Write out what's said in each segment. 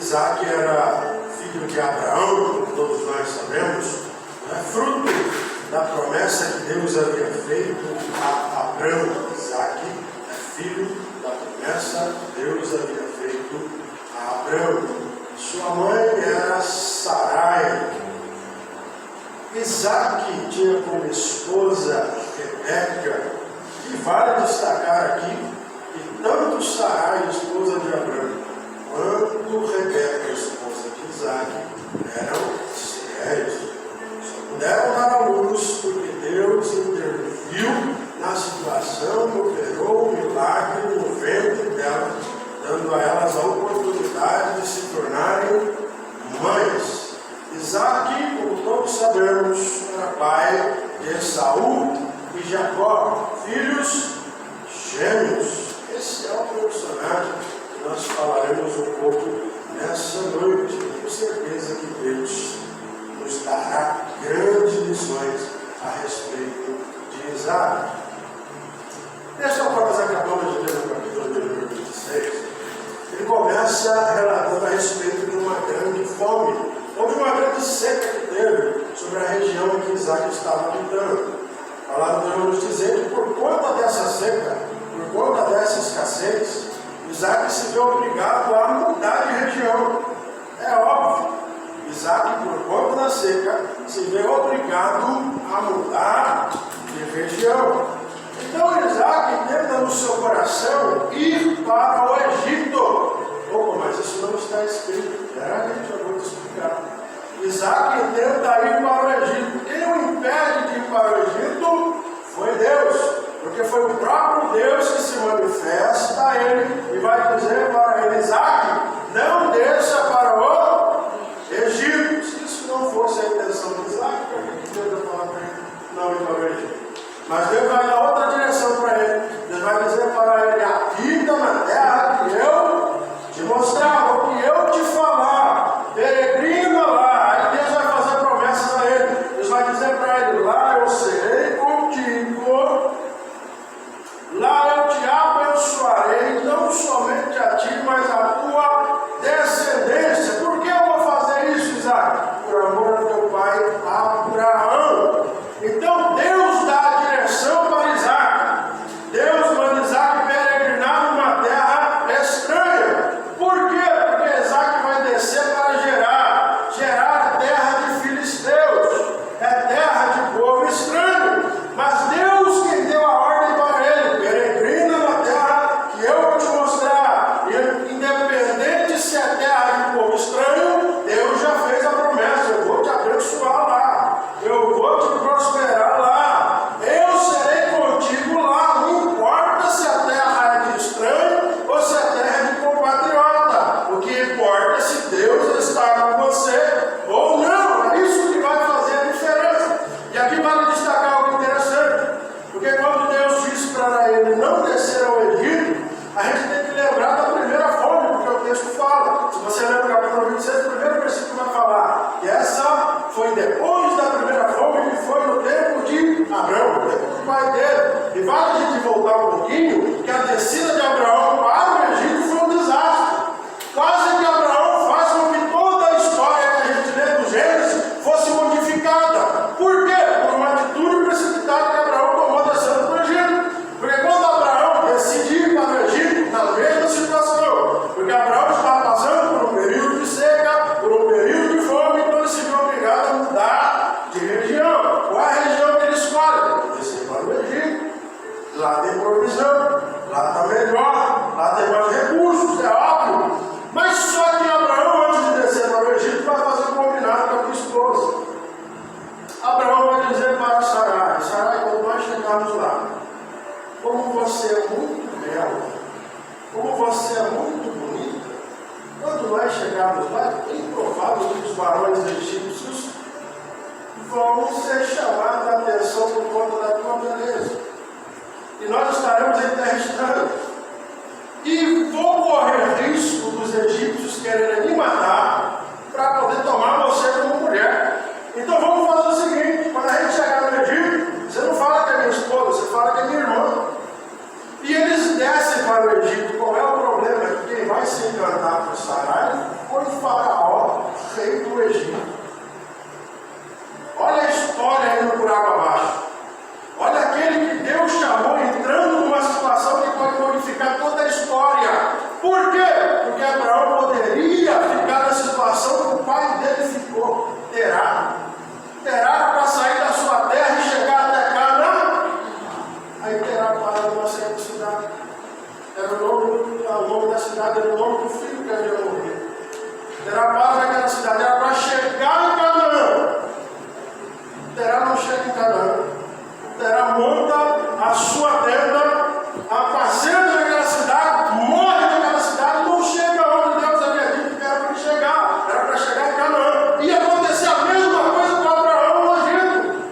Isaac era filho de Abraão, como todos nós sabemos, fruto da promessa que Deus havia feito a Abraão. Isaac é filho da promessa que Deus havia feito a Abraão. Sua mãe era Sarai. Isaac tinha como esposa Rebeca, e vale destacar aqui que tanto Sarai, esposa de Abraão, quanto Rebeca, esposa de Isaac, eram sérios. Só puderam dar a luz porque Deus interviu na situação e operou um milagre no ventre dela, dando a elas a oportunidade de se tornarem mães. Isaac, como todos sabemos, era pai de Esaú e Jacó, filhos gêmeos. Esse é o personagem que nós falaremos um pouco nessa noite. Tenho certeza que Deus nos dará grandes lições a respeito de Isaac. Esse é o que nós acabamos de ler no capítulo de número 26. Ele começa relatando a respeito de uma grande fome, ou de uma grande seca que teve sobre a região em que Isaac estava habitando. A palavra de Deus nos dizer que por conta dessa seca, por conta dessa escassez, Isaac se vê obrigado a mudar de região. É óbvio, Isaac, por conta da seca, se vê obrigado a mudar de região. Então Isaac tenta no seu coração ir para o Egito. Opa, mas isso não está escrito. A gente acabou de explicar. Isaac tenta ir para o Egito. Quem o impede de ir para o Egito foi Deus, porque foi o próprio Deus que se manifesta a ele e vai dizer para ele: Isaac, não desça para o Egito. Se isso não fosse a intenção de Isaac, por que Deus vai falar para ele não ir para o Egito? Mas Deus vai dar outra direção para ele. Deus vai dizer para ele: habita na terra que eu te mostrar, o que eu te falar, peregrina lá. Aí Deus vai fazer promessas a ele. Deus vai dizer para ele: lá eu serei contigo, lá eu te abençoarei, não somente a ti, mas a tua descendência. Por que eu vou fazer isso, Isaac? Por amor ao teu pai Abraão. Então Deus dá a direção para Isaac. Deus manda Isaac peregrinar numa terra estranha. Por quê? Porque Isaac vai descer para Gerar. Gerar é terra de filisteus, é terra de povo estranho. Mas Deus quem deu a ordem para ele: peregrina na terra que eu vou te mostrar. E independente se é terra de povo estranho, Deus já fez a promessa: eu vou te abençoar lá, eu vou te prosperar lá, eu serei contigo lá. Não importa se a terra é de estranho ou se a terra é de compatriota. O que importa é se Deus está com você ou não. É isso que vai fazer a diferença. E aqui vale destacar algo interessante, porque quando Deus disse para ele não descer ao Egito, a gente tem que lembrar da primeira fome, porque o texto fala. Se você ler o capítulo 26, o primeiro versículo vai falar que essa foi depois da primeira fome, que foi no tempo de Abraão, no tempo do pai dele. E vale a gente voltar um pouquinho, que a descida de Abraão para o Egito foi um desastre. Quase que Abraão faz com que toda a história que a gente lê do Gênesis fosse modificada. Por quê? Por uma atitude precipitada que Abraão tomou descendo para o Egito. Porque quando Abraão decidiu ir para o Egito, na mesma situação, porque Abraão estava passando por um período de seca, por um período de fome, então ele se viu obrigado a mudar de região. Qual é a região que ele escolhe? Descer para o Egito. Lá tem provisão, lá está melhor, lá tem mais recursos, é óbvio. Mas só que Abraão, antes de descer para o Egito, vai fazer um combinado com a sua esposa. Abraão vai dizer para Sarai: Sarai, quando nós chegarmos lá, como você é muito bela, como você é muito bonita, quando nós chegarmos lá, é bem provável que os varões egípcios vão ser chamados a atenção por conta da tua beleza. E nós estaremos em terra estranha. E vou correr risco dos egípcios quererem me matar para poder tomar você como mulher. Então vamos fazer o seguinte: quando a gente chegar no Egito, você não fala que é minha esposa, você fala que é minha irmã. E eles descem para o Egito. Qual é o problema? Que quem vai se encantar por Sarai foi o nome da cidade era o nome do filho que havia morrido. Terá paz naquela cidade, era para chegar em Canaã. Terá não chega em Canaã. Terá monta a sua tenda, apacenta naquela cidade, morre naquela cidade, não chega onde Deus havia dito que era para chegar. Era para chegar em Canaã. Ia acontecer a mesma coisa com Abraão no Egito.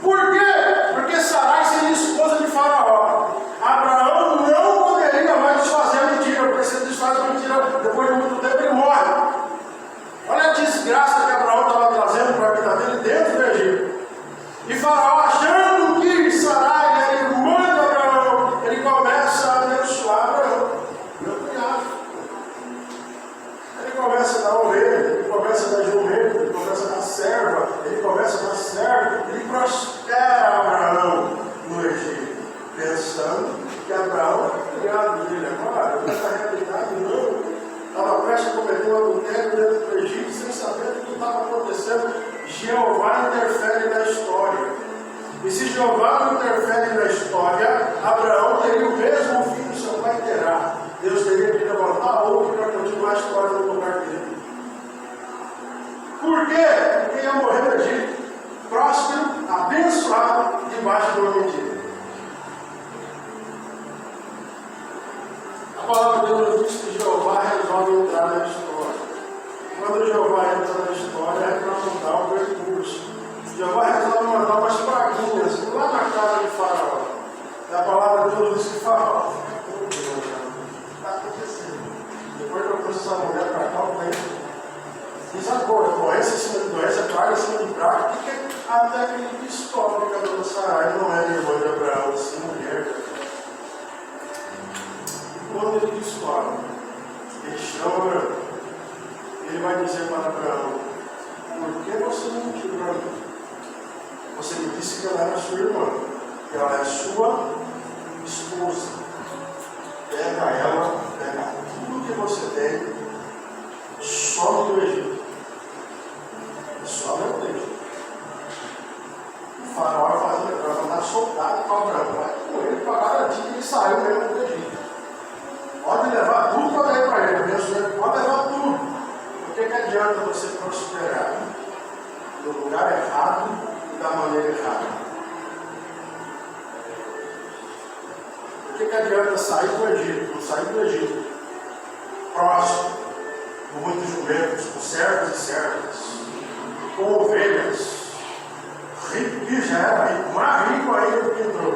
Por quê? Porque Sarai seria esposa de Faraó. Abraão não poderia mais desfazer a mentira, porque se ele desfaz a mentira, depois de muito tempo ele morre. Olha a desgraça que Abraão estava trazendo para a vida dele dentro do Egito. E Faraó, achando que Sarai era irmã de Abraão, ele começa a abençoar Abraão, meu cunhado. Ele começa a dar ovelha, ele começa a dar jumento, ele começa a dar serva, ele começa a dar servo, ele prospera Abraão no Egito, pensando que Abraão era cunhado dele. Agora, nessa realidade não. Estava prestes a cometer um adultério dentro do Egito, sem saber o que estava acontecendo. Jeová interfere na história. E se Jeová não interfere na história, Abraão teria o mesmo fim que seu pai terá. Deus teria que levantar outro para continuar a história no lugar dele. Por quê? Porque ia morrer no Egito, próspero, abençoado, debaixo de uma mentira. A palavra de Deus diz que Jeová resolve entrar na história. Quando Jeová entra na história, é para mudar o percurso. Jeová resolve mandar umas praguinhas lá na casa de Faraó. E a palavra de Deus diz que Faraó está acontecendo. Depois que eu trouxe essa mulher para cá, o tempo diz agora, doença em cima de doença, praga em cima de praga, até que ele descobre que a dona Sarai não é irmã de Abraão, sim mulher. Quando ele descobre, ele chama, ele vai dizer para Abraão: por que você mentiu para mim? Você me disse que ela era sua irmã, que ela é sua esposa. Pega ela, pega tudo que você tem, some do Egito. Some do Egito. O Faraó vai mandar soldado para Abraão, vai com ele para garantir que ele saiu mesmo do Egito. Pode levar tudo para ir para ele, pode levar tudo. O que adianta você prosperar no lugar errado e da maneira errada? O que adianta sair do Egito, não sair do Egito, próximo, com muitos jumentos, com servos e servas, com ovelhas, rico que já era rico, mais rico ainda do que entrou,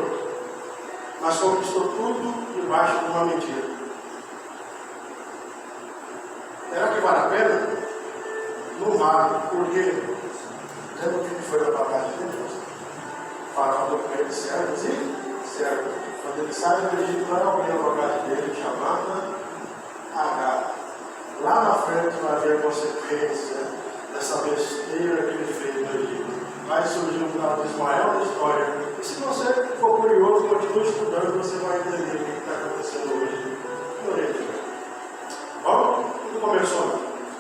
mas conquistou tudo debaixo de uma mentira. Será que vale a pena? Não vale. Por quê? Lembra o que foi da bagagem dele? Faraó do rei de servos e servos. Quando ele sai do Egito, vai alguém na bagagem dele chamada Agar. Lá na frente vai haver consequência dessa besteira que ele fez no Egito. Vai surgir um tal de Ismael da história. E se você for curioso, continue estudando, você vai entender o que está acontecendo hoje no Egito. Bom, tudo começou.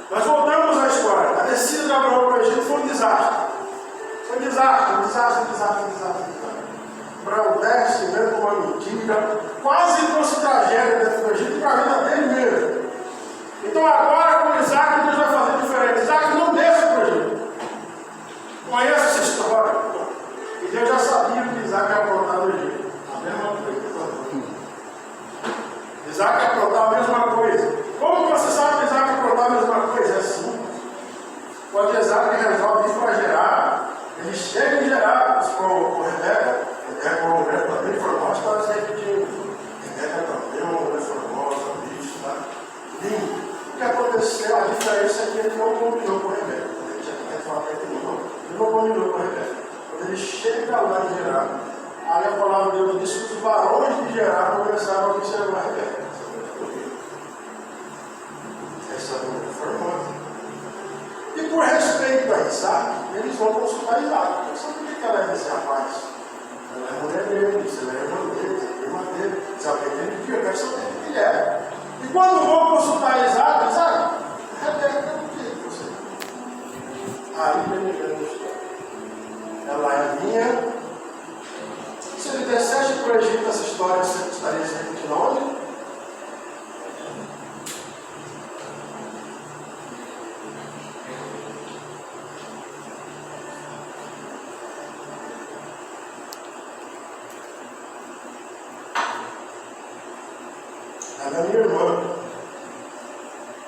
Nós voltamos à história. A descida de Abraão para o Egito foi um desastre. Foi um desastre. Abraão desce, vendo uma mentira, quase trouxe tragédia dentro do Egito para a vida dele mesmo. Então agora com Isaac Deus vai fazer diferente. Isaac não desce para o Egito. Conhece essa história? E Deus já sabia que Isaac ia aprontar no Egito. A mesma coisa. Isaac ia aprontar a mesma coisa. Como você sabe que Isaac ia aprontar a mesma coisa? É assim. Quando Isaac resolve ir para Gerar, ele chega em Gerar com Rebeca. Rebeca é uma mulher também formosa, está se repetindo. Rebeca também é uma mulher formosa, bicho, tá? Lindo. O que aconteceu? A diferença é que ele não combinou com Rebeca. Ele tinha que falar que ele não combinou com Rebeca. Quando ele chega lá em Gerar, aí a palavra de Deus diz que os varões de Gerar começaram a observar Rebeca. Essa mulher formosa. E por respeito a Isaac, eles vão consultar Isaac. Não sabe por que ela é desse rapaz? Ela é mulher dele, ela é irmã dele, sabe o que ele quer? Eu quero saber o que ele é. E quando vão consultar Isaac, Rebeca, o que você? Aí vem a história. Ela é minha. Se ele dissesse para o Egito essa história, você estaria se repetindo onde? Ela é minha irmã.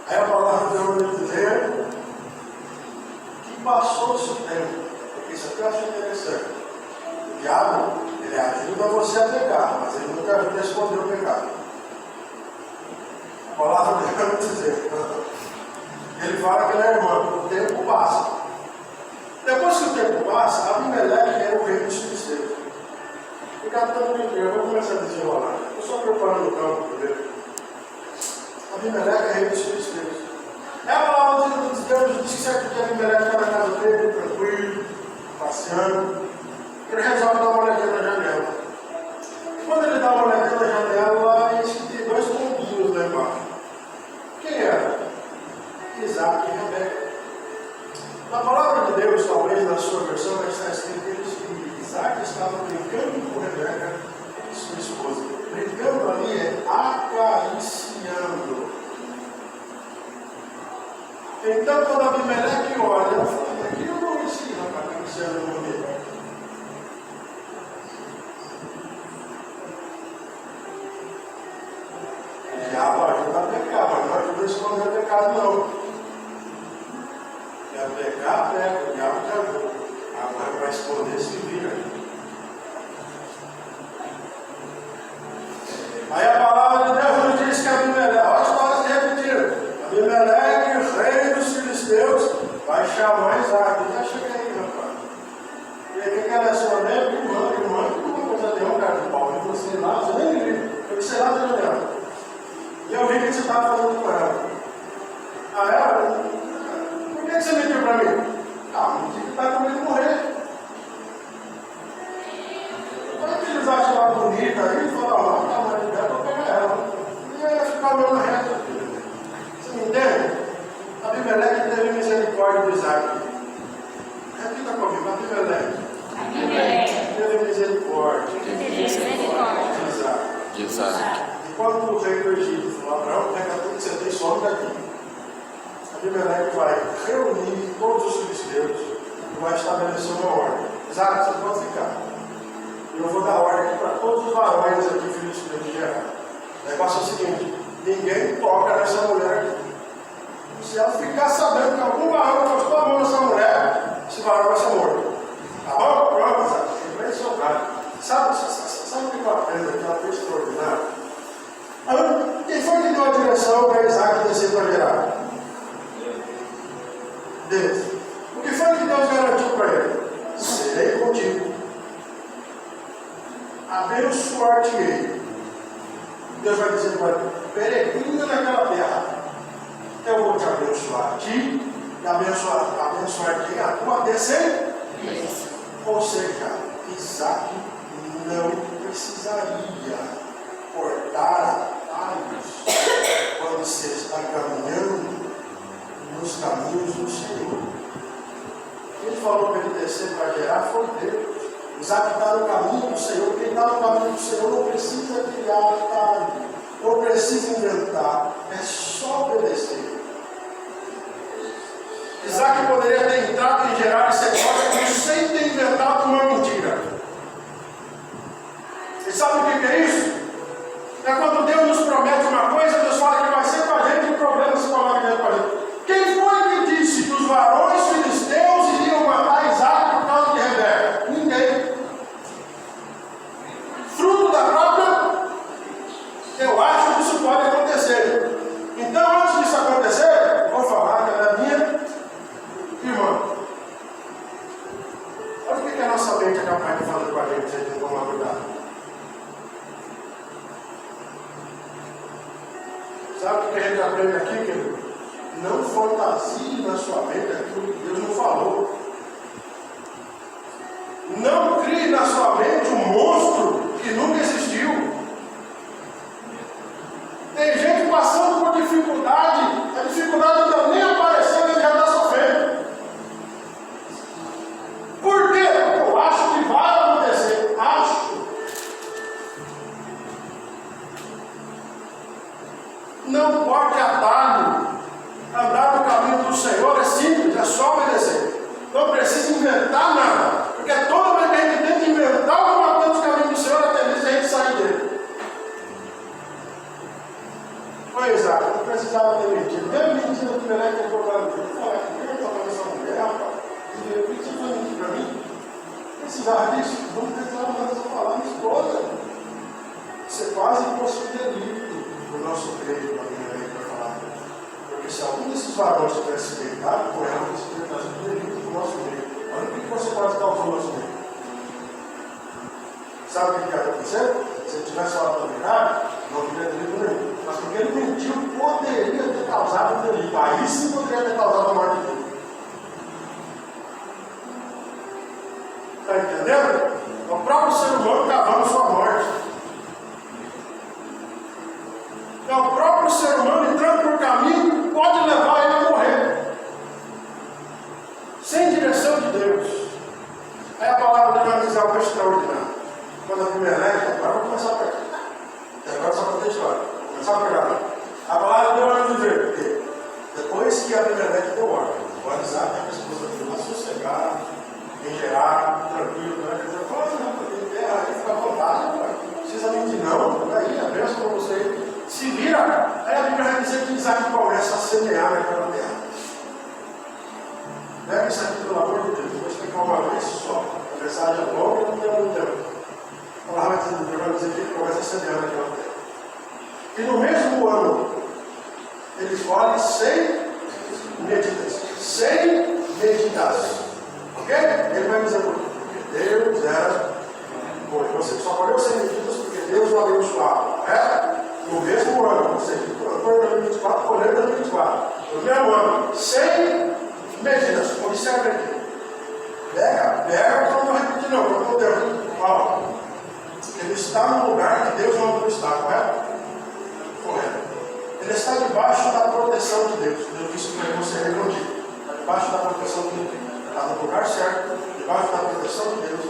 Aí a palavra de Deus vai dizer que passou-se o tempo. Porque isso aqui eu acho interessante. O diabo, ele ajuda você a pecar, mas ele nunca ajuda a esconder o pecado. A palavra de Deus vai dizer. Ele fala que ele é irmã, o tempo passa. Depois que o tempo passa, Abimeleque era o rei dos filisteus. Fica tranquilo, eu vou começar a desenrolar. Eu estou preparando o campo primeiro. Abimeleque é rei dos filisteus. É a palavra de Deus diz que certo dia Abimeleque está na casa dele, tranquilo, passeando. Ele resolve dar uma olhadinha na janela. E quando ele dá uma olhadinha na janela, ele diz que tem dois pombinhos lá embaixo. Quem era? Isaac e Rebeca. Na palavra de Deus, talvez na sua versão, vai estar escrito que Isaac estava brincando com Rebeca, sua esposa. Brincando ali é acariciando. Então, quando Abimeleque olha, ela fala: aqui eu não ensino para acariciando o meu. O diabo ajuda a pecar, mas não ajuda a esconder o pecado, não. Quer pecar, pega, o diabo te ajuda. Agora para esconder, se vira. Aí a palavra de Deus nos diz que Abimeleque, olha a história se repetindo. Abimeleque, rei dos filisteus, vai chamar Isaac. Já chega aí, rapaz. E aí, quem quer sua neve? Irmã, que uma coisa deu um cara de pau. E você lá, você nem viu. Eu disse lá da janela. E eu vi o que você estava fazendo com ela. Ah, ela? Por que você mentiu para mim? Ah, mentiu que está com medo de morrer. Como que eles acham ela bonita aí? Falam: ó, tá mais dela, eu vou pegar ela. E aí vai ficar olhando reto. Você me entende? Abimeleque teve misericórdia de Isaac. Repita comigo: Abimeleque teve misericórdia de Isaac. E quando o rei do Egito falou: Abraão, pega tudo que você tem, some daqui. Abimeleque vai reunir todos os filisteus e vai estabelecer uma ordem. Isaac, você pode ficar. E eu vou dar ordem aqui para todos os varões aqui, filisteus de Gerar. O negócio é o seguinte: ninguém toca nessa mulher aqui. Se ela ficar sabendo que algum varão postou a mão nessa mulher, esse varão vai ser morto. Tá bom? Pronto, Isaac. Lembrei do seu cara. Sabe o que eu aprendo aqui? Ela foi extraordinária. Quem foi que deu a direção para Isaac descer para Gerar? Deus. O que foi que Deus garantiu para ele? Serei contigo. Abençoar-te-ei. Deus vai dizer para ele: peregrina naquela terra. Eu vou te abençoar a ti e abençoar-te a tua descendência. Ou seja, Isaac não precisaria cortar atalhos quando você está caminhando nos caminhos do Senhor. Quem falou para ele descer para Gerar foi Deus. Isaac está no caminho do Senhor. Quem está no caminho do Senhor não precisa criar atalho, não precisa inventar, é só obedecer. Isaac poderia ter entrado em Gerar e ser próspero sem ter inventado uma mentira. E sabe o que é isso? É quando Deus nos promete uma coisa, Deus fala que vai ser com a gente, e o problema se coloca dentro com a gente. Quem foi que disse que os varões filisteus iriam matar Isaac por causa de Rebeca? Ninguém. Fruto da própria, eu acho que isso pode acontecer. Então, antes disso acontecer, vou falar que ela é minha irmã. Olha o que a nossa mente é capaz de fazer com a gente se a gente não tomar cuidado. Sabe o que a gente aprende aqui, querido? Não fantasie na sua mente aquilo que Deus não falou. Não crie na sua mente um monstro que nunca existiu. Tem gente passando por dificuldade, a dificuldade não está nem aparecendo, ele já está sofrendo. Por quê? Porque eu acho que vai acontecer. Acho. Não corte atalho. Andar no caminho do Senhor é simples, é só obedecer. Não precisa inventar nada. Porque toda vez que a gente tenta inventar alguma coisa no caminho do Senhor, é tendência a gente sair dele. quase fosse um delito no nosso creio, para falar. Porque se algum desses varões tivesse deitado com ela, isso teria trazido um delito para o nosso meio. Olha o que você pode causar no nosso meio. Sabe o que ia acontecer? Se ele tivesse falado a verdade, não teria delito nenhum. Mas porque ele mentiu, poderia ter causado um delito. Aí sim poderia ter causado a morte dele. Está entendendo? É o próprio ser humano cavando sua morte. É o próprio ser humano entrando por caminho que pode levar ele a morrer. Sem direção de Deus. Aí a palavra de Deus diz algo extraordinário. Quando a primeira agora vamos começar a pegar. Agora só para ter história. Vamos começar a pegar. A palavra de Deus vai dizer, porque depois que a primeira deu ordem, o avisar que a esposa dele vai sossegar, em geral, tranquilo, né? Quer dizer, não, porque aí fica à vontade, não precisa mentir não, daí a bênção para você. Se vira, aí a Bíblia vai dizer que Isaac começa a semear naquela terra. Pega isso aqui, pelo amor de Deus, vou explicar uma vez só. A mensagem é longa e não tem muito tempo. A palavra vai dizer que ele começa a semear naquela terra. E no mesmo ano, ele escolhe 100 medidas. 100 medidas. Ok? Ele vai dizer porque Deus era. Você só colheu 100 medidas porque Deus o abençoava. No mesmo ano, ou seja, foi em 2024, colheu em 2024. No mesmo ano, 100 medidas. Observe aqui. Pega, eu não vou repetir não, porque eu tenho. Ele está no lugar que Deus não está, correto? Correto. Ele está debaixo da proteção de Deus. Deus disse para você repetir. Está debaixo da proteção de Deus. Está no lugar certo, debaixo da proteção de Deus.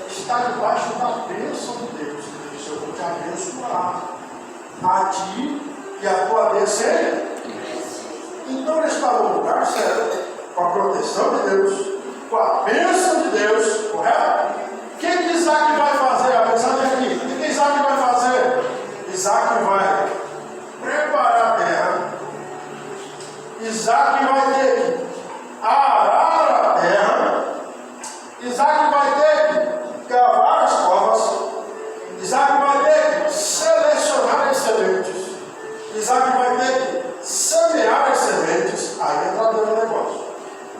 Está debaixo da bênção de Deus. Ele disse, eu vou te abençoar. A ti e a tua descendência. Então ele está no lugar certo, com a proteção de Deus, com a bênção de Deus, correto? O que Isaac vai fazer? A mensagem aqui. O que Isaac vai fazer? Isaac vai preparar a terra. Isaac vai ter que arar a terra. Isaac vai ter que cavar as covas. Isaac vai ter que selecionar as sementes. Isaac vai ter que semear as sementes. Aí entra dentro do negócio.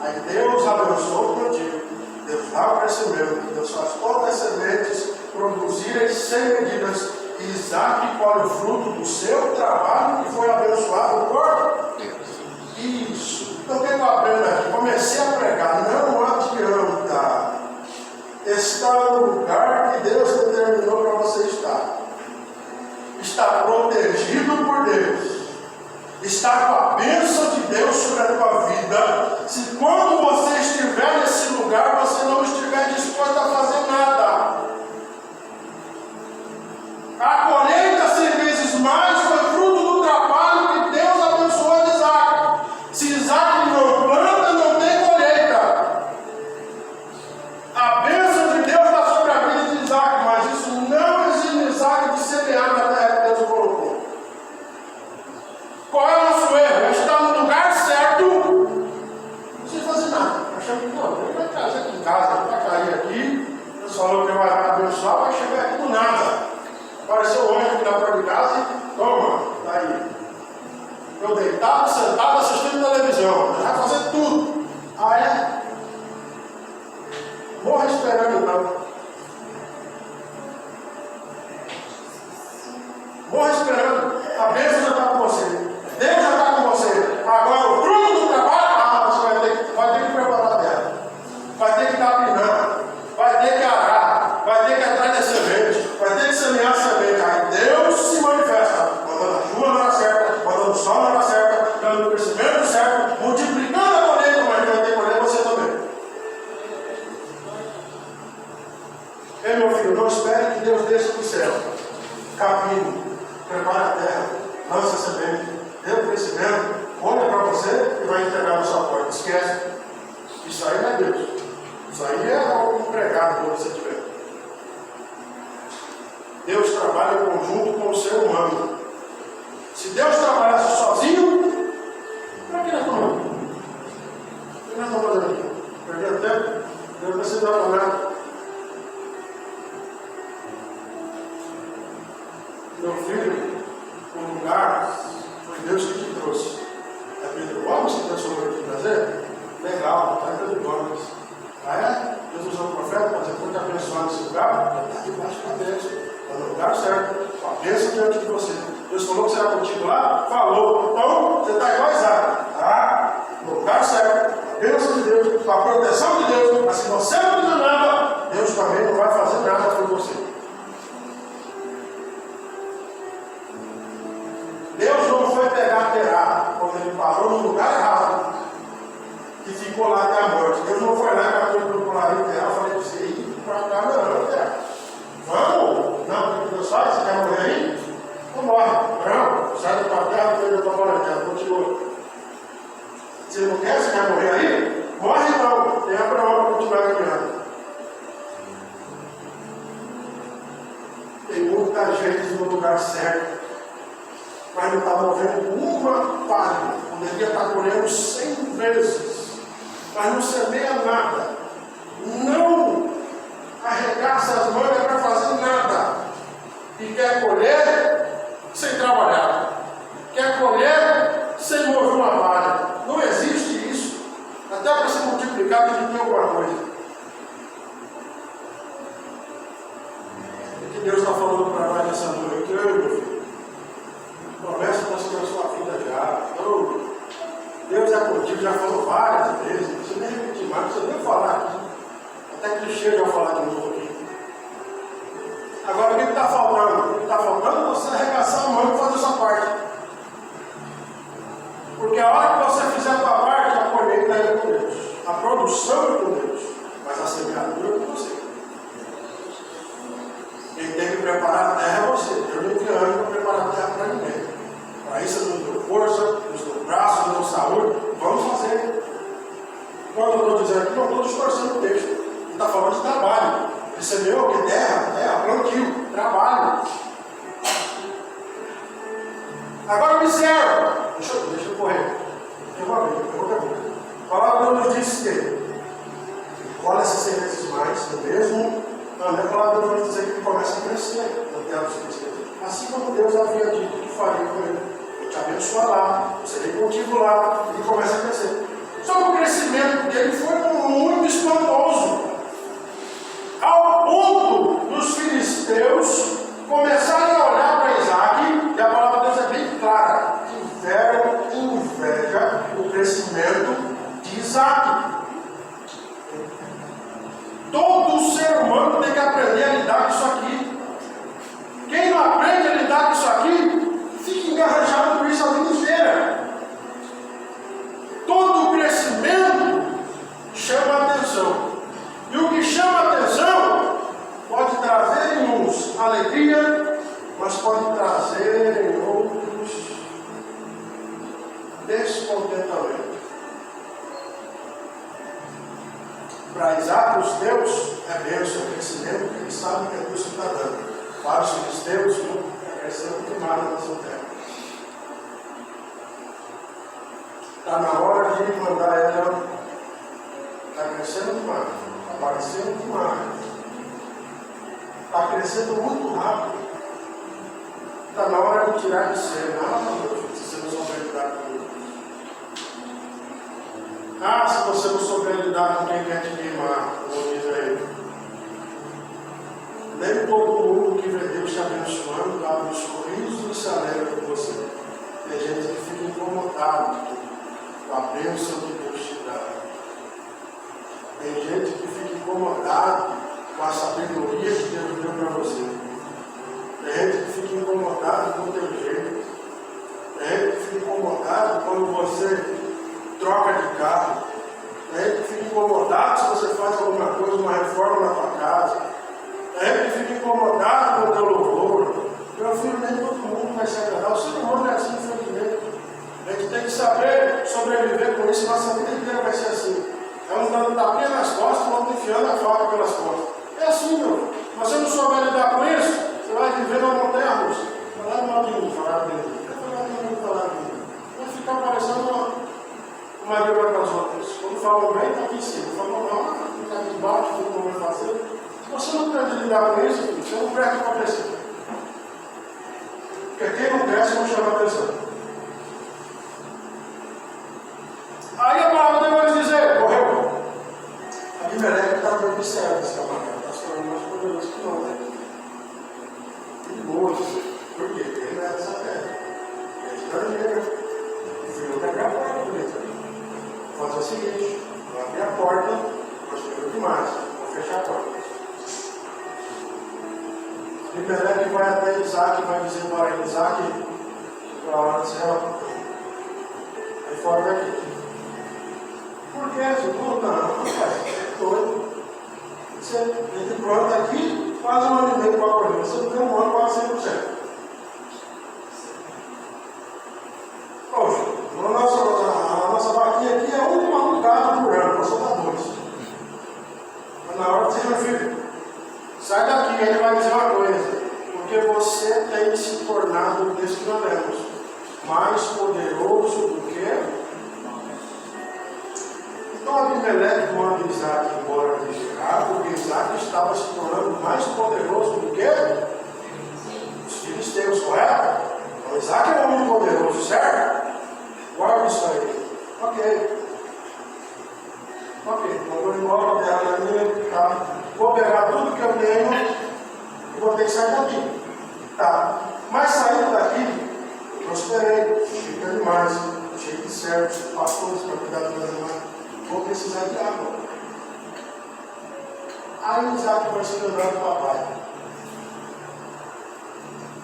Aí Deus abençoa o plantio. Deus dá o crescimento. Deus faz todas as sementes produzirem 100 medidas. E Isaac colhe o fruto do seu trabalho que foi abençoado por Deus. Isso. Então o que eu aprendo aqui? Comecei a pregar. Não adianta estar no lugar que Deus determinou para você estar. Está protegido por Deus. Está com a bênção de Deus sobre a tua vida. Se quando você estiver nesse lugar, você não estiver disposto a fazer nada. A colheita 100 vezes mais foi fruto do trabalho que Deus abençoou de Isaac. Se Isaac não planta, não tem colheita. A bênção de Deus está sobre a vida de Isaac, mas isso não exime Isaac de semear na terra que Deus colocou. Qual é o nosso erro? Estar no lugar certo, sem fazer nada. Achando que não, ele vai trazer aqui em casa, ele vai cair aqui, Deus falou que vai abençoar, vai chegar aqui do nada. Apareceu o anjo aqui na porta de casa e toma, está aí. Eu deitado, sentado, assistindo televisão. Vai fazer tudo. Ah, é? Morra esperando então. Morra esperando. A bênção já está com você. Deus já está com você. Agora o fruto do trabalho, você vai ter que preparar a terra. Vai ter que capinar. Vai ter que arar. Vai ter que atrás da semente. Vai ter que semear a semente. Aí Deus se manifesta. Mandando a chuva na hora certa. Mandando o sol na hora certa. Dando o crescimento certo. Multiplicando a colheita. Mas vai ter que colher você também. Ei, meu filho, não espere que Deus desça do céu. Capine. Prepare a terra. Lança a semente. Dê o crescimento. Olha para você e vai entregar na sua porta. Esquece. Isso aí não é Deus. Isso aí é algo empregado quando você tiver. Deus trabalha em conjunto com o ser humano. Se Deus trabalhasse sozinho, para que nós estamos aqui? O que nós estamos fazendo aqui? Perdendo tempo? Deus precisa trabalhar. meu filho, o lugar foi Deus que te trouxe. É Pedro Gomes que transformou aqui em prazer? Legal, está em Pedro Gomes. Ah, é? Deus usou o profeta para dizer que foi abençoado nesse lugar? Está debaixo da bênção. Está no lugar certo. Com a bênção diante de você. Deus falou que será contigo lá? Falou. Então, você está igual a Isaac. Tá? No lugar certo. A bênção de Deus, com a proteção de Deus. Mas se você não fizer nada, Deus também não vai fazer nada por você. Deus não foi pegar Terá quando ele parou no lugar errado e ficou lá até a morte. Deus não foi lá e bateu no colarinho Terá. Eu falei para você ir para cá, não, Terá. Vamos? Não, o que Deus faz? Você quer morrer aí? Não morre. Não, sai da tua terra, foi da tua morada, continua. Você não quer? Você quer morrer aí? Morre não. Tem Abraão para continuar caminhando. Tem muita gente no lugar certo, mas não está movendo uma palha, poderia estar colhendo 100 vezes, mas não semeia nada, não arregaça as mangas para fazer nada, e quer colher sem trabalhar, quer colher sem mover uma palha. Não existe isso. Até para se multiplicar tem que ter alguma coisa. O que Deus está falando para nós nessa noite? Eu, meu filho, promessa para ser na sua vida já. Então, Deus é contigo, já falou várias vezes. Não precisa nem repetir mais, não precisa nem falar aqui. Até que clichê já falar de novo aqui. Agora, o que está faltando? O que está faltando é você arregaçar a mão e fazer a sua parte. Porque a hora que você fizer a sua parte, a colheita é com Deus. A produção é com Deus. Mas a semeadura é com você. Quem tem que preparar a terra é você. Deus não tem ânimo para preparar a terra para ninguém. Para isso, nos deu força, nos deu braço, nos deu saúde. Vamos fazer. Quando eu estou dizendo aqui, não estou distorcendo o texto. Ele está falando de trabalho. Ele semeou que terra, plantio, trabalho. Agora observa. Deixa eu correr. Eu vou. A palavra nos diz que colhe essas sementes mais no mesmo. Não, a palavra nos diz que começa a crescer no tempo de crescer. Assim como Deus havia dito que faria com ele. Eu te abençoar lá, você vem contigo lá, e começa a crescer. Só que o crescimento dele foi muito espantoso. Ao ponto dos filisteus começarem a olhar para Isaac, e a palavra de Deus é bem clara, tiveram inveja do crescimento de Isaac. Todo ser humano tem que aprender a lidar com isso aqui. Quem não aprende a lidar com isso aqui, fica engarrajado por isso a vida inteira. Todo crescimento chama atenção. E o que chama atenção pode trazer em uns alegria, mas pode trazer em outros descontentamento. Para Isaac, os Deus é bênção, é crescimento, porque eles sabem que é Deus que está dando. Para os filisteus, é crescendo queimado na sua terra. Está na hora de mandar ela. Está crescendo demais, está aparecendo demais. Está crescendo muito rápido. Está na hora de tirar de cena. Ah, meu filho, se você não souber lidar com isso. Ah, se você não souber lidar com quem quer te queimar, como diz aí. Nem todo mundo que vê Deus te abençoando, abre um sorriso e se alegra com você. Tem gente que fica incomodado com a bênção que Deus te dá. Tem gente que fica incomodado com a sabedoria que Deus deu para você. Tem gente que fica incomodado com o teu jeito. Tem gente que fica incomodado quando você troca de carro. Tem gente que fica incomodado se você faz alguma coisa, uma reforma na tua casa. Tem gente que fica incomodado com o teu louvor. Meu filho, nem todo mundo vai se agradar. O ser humano é assim, infelizmente. A gente tem que saber sobreviver com isso. Nossa vida inteira vai ser assim. É um dando tapinha nas costas, o outro enfiando a faca pelas costas. É assim, meu filho. Se você não souber lidar com isso, você vai viver numa montanha russa. Falar mal de mim, falar de mim. Vai ficar parecendo uma guerra para as outras. Quando falam bem, está aqui em cima. Falam mal, está aqui embaixo, tudo vai fazer. Se você não aprende a lidar com isso, você não presta para crescer. me chama a atenção. Aí a palavra vai dizer, correu. Abimeleque estava observando esse camarada, está se tornando mais poderoso que não, né? Perigoso. Por quê? Porque ele não é dessa terra. Ele é estrangeiro. O filho vai abrir a porta para ele. Vou fazer o seguinte, vou abrir a porta, vou escrever demais, vou fechar a porta. Abimeleque vai até Isaac e vai dizer para ele, Isaac, para a hora de ser aí fora daqui. Por que, segundo? Não, rapaz, é doido. Você entra pronto aqui, faz um ano e meio para a corrida. Você não tem um ano quase 100%. Poxa, a nossa vaquinha aqui é um gado por ano, nós só dá 2. Mas na hora de dizer, meu filho, sai daqui, ele vai dizer uma coisa. Porque você tem se tornado, desse que nós lemos, mais poderoso do que. Então Abimeleque manda Isaac embora de Gerar, porque Isaac estava se tornando mais poderoso do que os filisteus, correto? Então Isaac é um homem poderoso, certo? Guarda isso aí. Ok, então vou embora da terra da minha, tá? Vou pegar tudo que eu tenho e vou ter que sair daqui. Tá, mas saindo daqui, eu prosperei, cheio de animais, cheio de servos, pastores para cuidar dos animais. Vou precisar de água. Aí Isaac vai se lembrar do papai.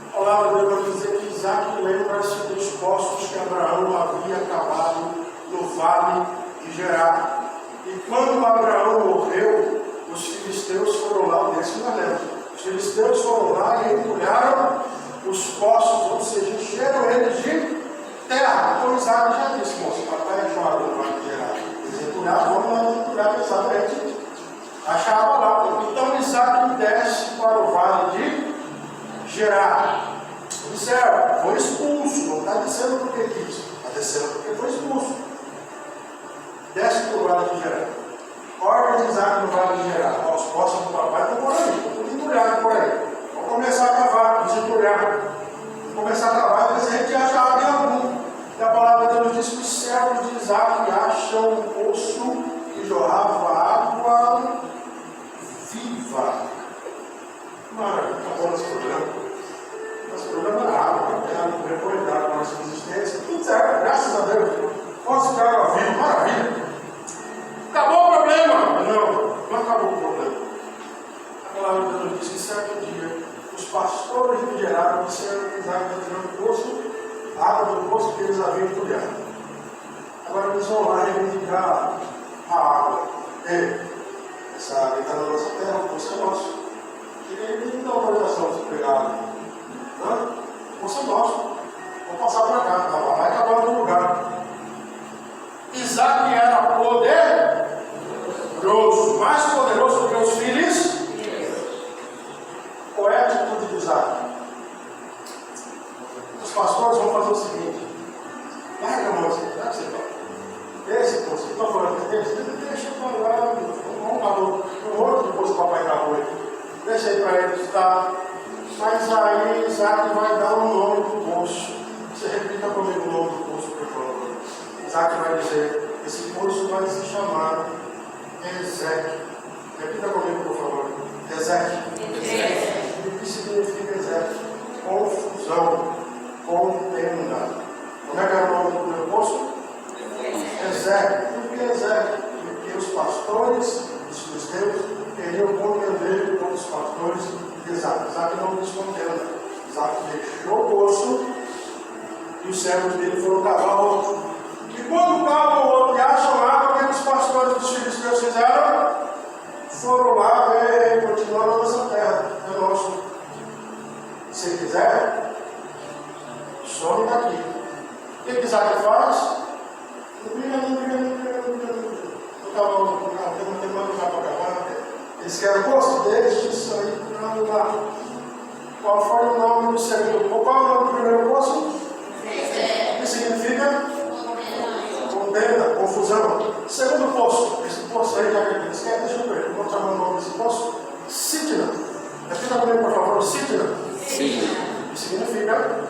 A palavra de Deus vai dizer que Isaac lembra-se dos poços que Abraão havia cavado no vale de Gerar. E quando Abraão morreu, os filisteus foram lá, desse não lembro. Os filisteus foram lá e entulharam os poços, ou seja, encheram eles de terra. Então Isaac já disse, moço, papai é chorado no vale de Gerar. Eles entulharam, vamos entulhar exatamente. Achava lá. Então Isaac desce para o vale de Gerar. Observa, foi expulso, não está descendo porque quis, está descendo porque foi expulso. Desce para o vale de Gerar. Ordem de Isaac no vale de Gerar. Os poços do papai estão por aí, estão tudo entulhado por aí. Vamos começar a cavar, desentulhar. Vamos começar a cavar, mas a gente acha água em algum. E a palavra de Deus diz que os servos de Isaac acham um poço que jorrava água viva. Maravilha, acabou nosso problema. Nosso problema era água, não recordar com a nossa existência. Tudo certo, graças a Deus. Posso ficar água viva, maravilha. Acabou o problema? Não acabou o problema. A palavra de Deus diz que certo dia, os pastores de Gerar disseram que Isaac está tirando o poço, a água do poço que eles haviam entulhado. Agora eles vão lá reivindicar a água. Essa água está na nossa terra, o poço é nosso. E ele não dá autorização de pegar a água. O poço é nosso. Vamos passar para cá, vai acabar no lugar. Isaac era poderoso, mais poderoso do que os filhos. Qual é a atitude de Isaac? Os pastores vão fazer o seguinte: larga a mão, será que você toca? Esse poço, que estão falando, deixa eu falar, um outro depois o papai acabou aí. Deixa aí para ele estar. Mas aí Isaac vai dar o nome do poço. Você repita comigo o nome do poço, por favor. Isaac vai dizer: esse poço vai se chamar Ezeque. Repita comigo, por favor. Ezeque. O que significa Ezeque? Confusão, contenda. Como é que é o nome do primeiro poço? Ezeque. Por que Ezeque? Porque os pastores, os filisteus, queriam contender com os pastores de Isaac. Isaac não quis contenda. Isaac deixou o poço e os servos dele foram cavar outro. E quando cavam o outro e acham água, o que os pastores dos filisteus fizeram? Foram lá ver, continuar na nossa terra, é nosso. Se quiser, some daqui. O que Isaac faz? Não briga. Não tem mais lugar para cavar. Eles querem o posto deles, isso aí, não dá. Qual foi o nome do segundo poço? Qual é o nome do primeiro poço? O que significa? Contenda, confusão. Segundo poço, esse poço aí, já que eles querem, deixa eu ver, vou chamar o nome desse poço. Sitna. Repita comigo, por favor, Sitna. Sim. Que significa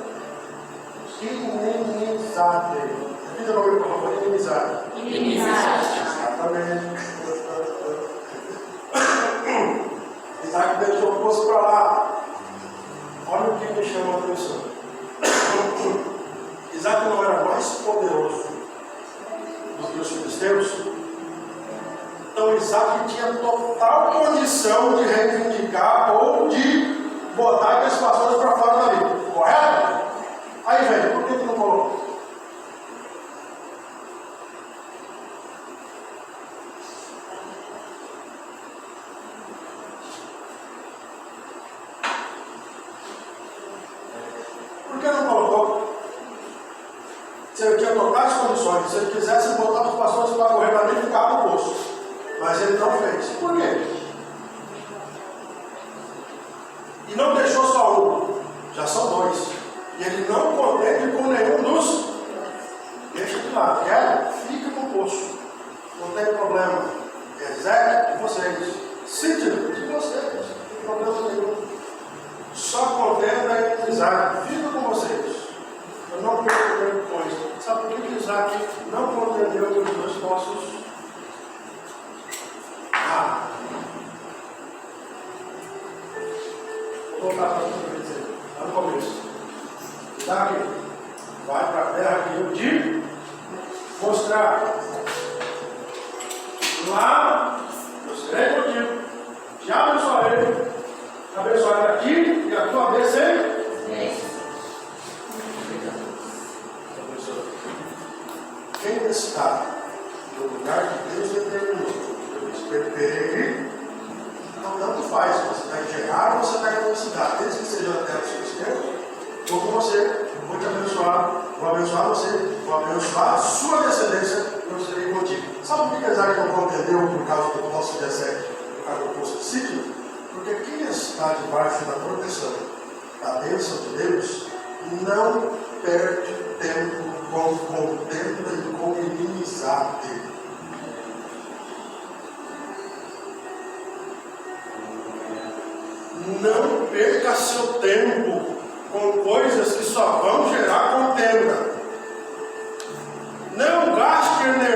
Inimizade. Repita comigo, por favor. Inimizade. Inimizade. Exatamente. Isaac deixou o poço para lá. Olha o que me chama a atenção. Isaac não era mais poderoso do que os filisteus. Então Isaac tinha total condição de reivindicar ou de botar aqueles pastores para fora dali. Correto? Aí, velho, por que tu não colocou? Por que não colocou? Se ele tinha totais condições, se ele quisesse botar os pastores para correr para dentro, ficava no poço. Mas ele não fez. Por quê? E não deixou só um, já são dois. E ele não contende com nenhum dos. Deixa de lado. Quer? Fica no poço. Não tem problema. Ezequiel, de vocês. Sidney, de vocês. Não tem problema nenhum. Só contenda em Isaac. Fica com vocês. Eu não perco coisa. Sabe por que Isaac não contendeu com os dois poços? Vou voltar para o que eu dizer. Lá no começo. Isaac, vai para a terra que eu te mostrar. Lá, eu serei contigo. Te abençoarei. Abençoarei a ti e a tua descendência. Quem está no lugar que Deus determinou, eu esperei, não tanto faz, você está em Gerar ou você está em outra cidade, desde que seja a terra dos cristãos, estou com você, vou te abençoar, vou abençoar você, vou abençoar a sua descendência e eu serei contigo. Sabe por que Isaac não compreendeu por causa do poço de Ezequiel, por causa do poço de Sidney? Porque quem está debaixo da proteção, da bênção de Deus, não perde tempo com contenda e com inimizade. Não perca seu tempo com coisas que só vão gerar contenda. Não gaste energia